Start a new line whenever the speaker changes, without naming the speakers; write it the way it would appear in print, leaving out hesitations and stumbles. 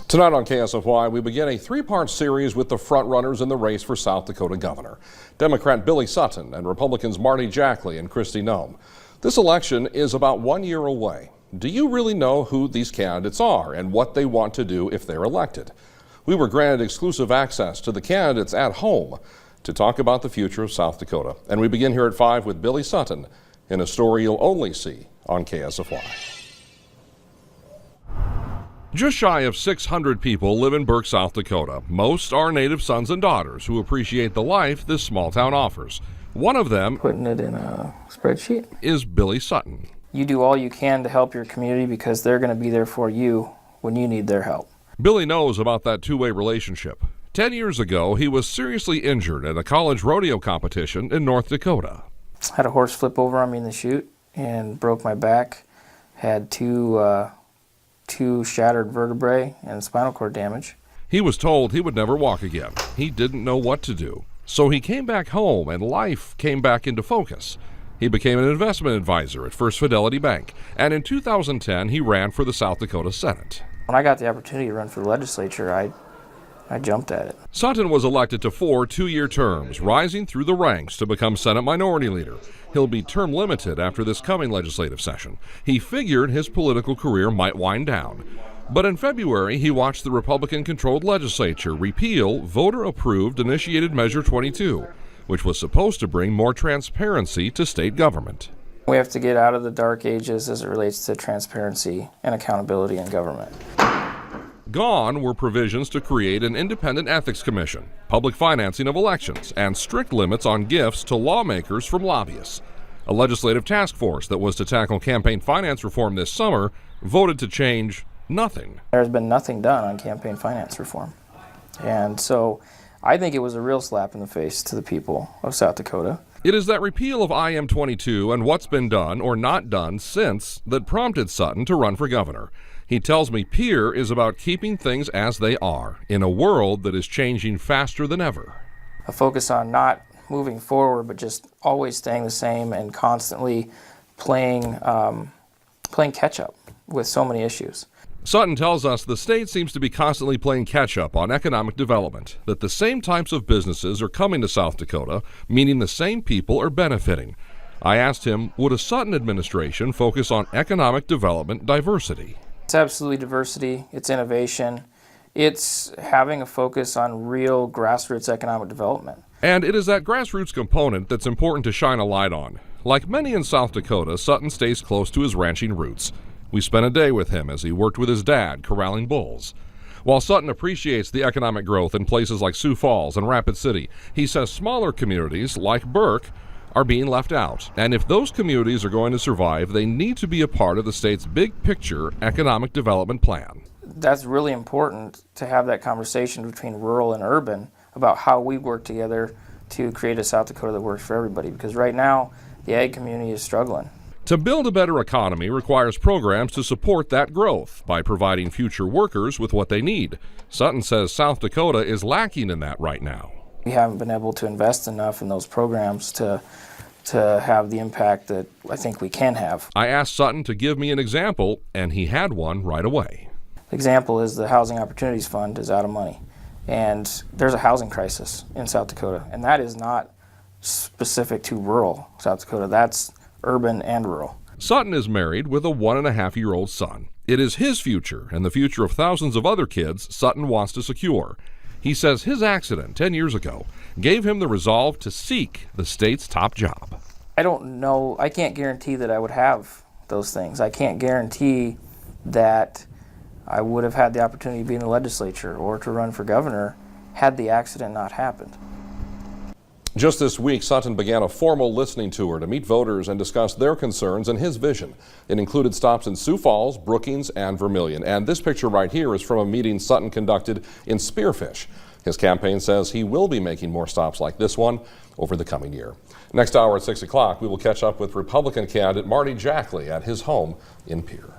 Tonight on KSFY, we begin a three-part series with the frontrunners in the race for South Dakota governor. Democrat Billie Sutton and Republicans Marty Jackley and Kristi Noem. This election is about 1 year away. Do you really know who these candidates are and what they want to do if they're elected? We were granted exclusive access to the candidates at home to talk about the future of South Dakota. And we begin here at 5 with Billie Sutton in a story you'll only see on KSFY. Just shy of 600 people live in Burke, South Dakota. Most are native sons and daughters who appreciate the life this small town offers. One of them,
putting it in a spreadsheet,
is Billie Sutton.
You do all you can to help your community because they're going to be there for you when you need their help.
Billie knows about that two-way relationship. 10 years ago, he was seriously injured at a college rodeo competition in North Dakota.
Had a horse flip over on me in the chute and broke my back. Had two shattered vertebrae and spinal cord damage.
He was told he would never walk again. He didn't know what to do. So he came back home and life came back into focus. He became an investment advisor at First Fidelity Bank, and in 2010 he ran for the South Dakota Senate.
When I got the opportunity to run for the legislature, I jumped at it.
Sutton was elected to 4 two-year terms, rising through the ranks to become Senate Minority Leader. He'll be term limited after this coming legislative session. He figured his political career might wind down. But in February, he watched the Republican-controlled legislature repeal voter-approved Initiated Measure 22, which was supposed to bring more transparency to state government.
We have to get out of the dark ages as it relates to transparency and accountability in government.
Gone were provisions to create an independent ethics commission, public financing of elections, and strict limits on gifts to lawmakers from lobbyists. A legislative task force that was to tackle campaign finance reform this summer voted to change nothing.
There's been nothing done on campaign finance reform. And so I think it was a real slap in the face to the people of South Dakota.
It is that repeal of IM-22 and what's been done or not done since that prompted Sutton to run for governor. He tells me Pierre is about keeping things as they are in a world that is changing faster than ever.
A focus on not moving forward, but just always staying the same and constantly playing catch-up with so many issues.
Sutton tells us the state seems to be constantly playing catch-up on economic development, that the same types of businesses are coming to South Dakota, meaning the same people are benefiting. I asked him, would a Sutton administration focus on economic development diversity?
It's absolutely diversity, it's innovation, it's having a focus on real grassroots economic development.
And it is that grassroots component that's important to shine a light on. Like many in South Dakota, Sutton stays close to his ranching roots. We spent a day with him as he worked with his dad corralling bulls. While Sutton appreciates the economic growth in places like Sioux Falls and Rapid City, he says smaller communities like Burke are being left out. And if those communities are going to survive, they need to be a part of the state's big picture economic development plan.
That's really important to have that conversation between rural and urban about how we work together to create a South Dakota that works for everybody. Because right now, the ag community is struggling.
To build a better economy requires programs to support that growth by providing future workers with what they need. Sutton says South Dakota is lacking in that right now.
We haven't been able to invest enough in those programs to have the impact that I think we can have.
I asked Sutton to give me an example, and he had one right away.
The example is the Housing Opportunities Fund is out of money, and there's a housing crisis in South Dakota, and that is not specific to rural South Dakota. That's urban and rural.
Sutton is married with a 1.5-year-old son. It is his future and the future of thousands of other kids Sutton wants to secure. He says his accident 10 years ago gave him the resolve to seek the state's top job.
I don't know. I can't guarantee that I would have those things. I can't guarantee that I would have had the opportunity to be in the legislature or to run for governor had the accident not happened.
Just this week, Sutton began a formal listening tour to meet voters and discuss their concerns and his vision. It included stops in Sioux Falls, Brookings, and Vermilion. And this picture right here is from a meeting Sutton conducted in Spearfish. His campaign says he will be making more stops like this one over the coming year. Next hour at 6 o'clock, we will catch up with Republican candidate Marty Jackley at his home in Pierre.